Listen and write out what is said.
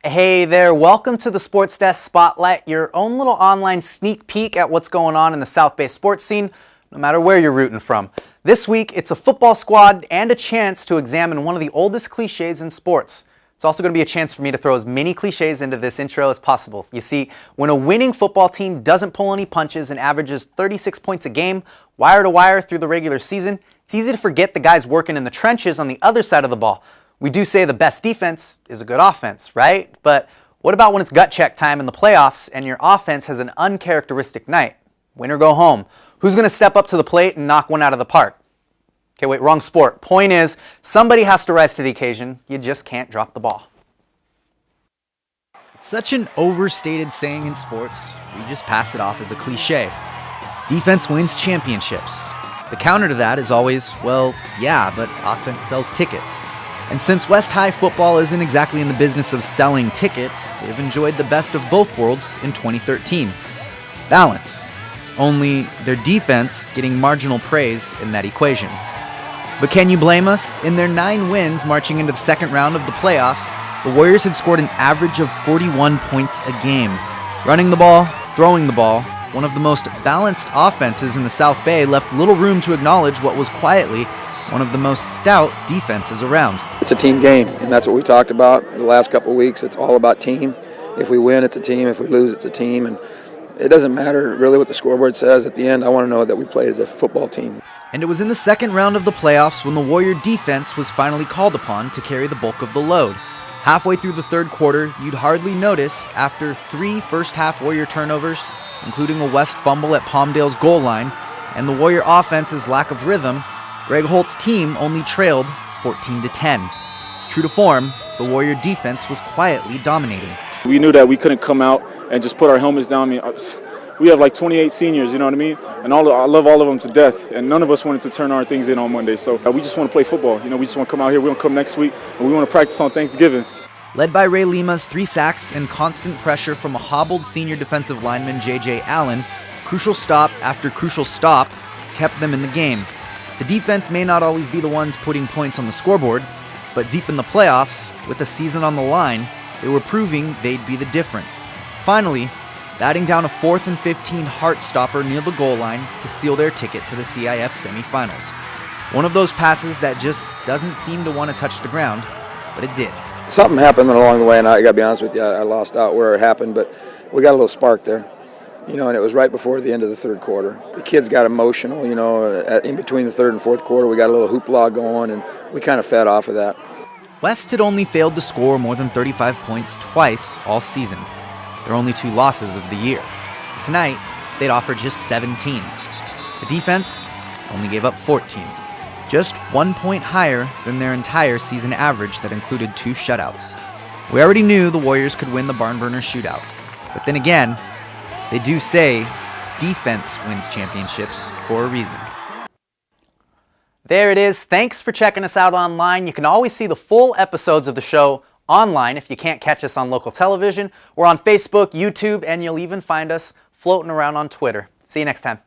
Hey there, welcome to the SportsDesk Spotlight, your own little online sneak peek at what's going on in the South Bay sports scene, no matter where you're rooting from. This week, it's a football squad and a chance to examine one of the oldest cliches in sports. It's also going to be a chance for me to throw as many cliches into this intro as possible. You see, when a winning football team doesn't pull any punches and averages 36 points a game, wire to wire through the regular season, it's easy to forget the guys working in the trenches on the other side of the ball. We do say the best defense is a good offense, right? But what about when it's gut check time in the playoffs and your offense has an uncharacteristic night? Win or go home. Who's going to step up to the plate and knock one out of the park? Okay, wait, wrong sport. Point is, somebody has to rise to the occasion. You just can't drop the ball. It's such an overstated saying in sports, we just pass it off as a cliche. Defense wins championships. The counter to that is always, well, yeah, but offense sells tickets. And since West High football isn't exactly in the business of selling tickets, they've enjoyed the best of both worlds in 2013. Balance. Only their defense getting marginal praise in that equation. But can you blame us? In their 9 wins marching into the second round of the playoffs, the Warriors had scored an average of 41 points a game. Running the ball, throwing the ball, one of the most balanced offenses in the South Bay left little room to acknowledge what was quietly one of the most stout defenses around. It's a team game, and that's what we talked about the last couple of weeks. It's all about team. If we win, it's a team. If we lose, it's a team. And it doesn't matter really what the scoreboard says. At the end, I want to know that we played as a football team. And it was in the second round of the playoffs when the Warrior defense was finally called upon to carry the bulk of the load. Halfway through the third quarter, you'd hardly notice, after 3 first-half Warrior turnovers, including a West fumble at Palmdale's goal line, and the Warrior offense's lack of rhythm, Greg Holt's team only trailed 14-10. True to form, the Warrior defense was quietly dominating. We knew that we couldn't come out and just put our helmets down. I mean, we have like 28 seniors, you know what I mean? And I love all of them to death. And none of us wanted to turn our things in on Monday. So we just want to play football. You know, we just want to come out here. We're going to come next week, and we want to practice on Thanksgiving. Led by Ray Lima's 3 sacks and constant pressure from a hobbled senior defensive lineman J.J. Allen, crucial stop after crucial stop kept them in the game. The defense may not always be the ones putting points on the scoreboard, but deep in the playoffs, with the season on the line, they were proving they'd be the difference. Finally, batting down a 4th and 15 heart stopper near the goal line to seal their ticket to the CIF semifinals. One of those passes that just doesn't seem to want to touch the ground, but it did. Something happened along the way, and I got to be honest with you, I lost out where it happened, but we got a little spark there. You know, and it was right before the end of the third quarter. The kids got emotional, you know, in between the third and fourth quarter. We got a little hoopla going, and we kind of fed off of that. West had only failed to score more than 35 points twice all season. Their only 2 losses of the year. Tonight, they'd offered just 17. The defense only gave up 14. Just 1 point higher than their entire season average that included 2 shutouts. We already knew the Warriors could win the barn burner shootout. But then again, they do say defense wins championships for a reason. There it is. Thanks for checking us out online. You can always see the full episodes of the show online if you can't catch us on local television. We're on Facebook, YouTube, and you'll even find us floating around on Twitter. See you next time.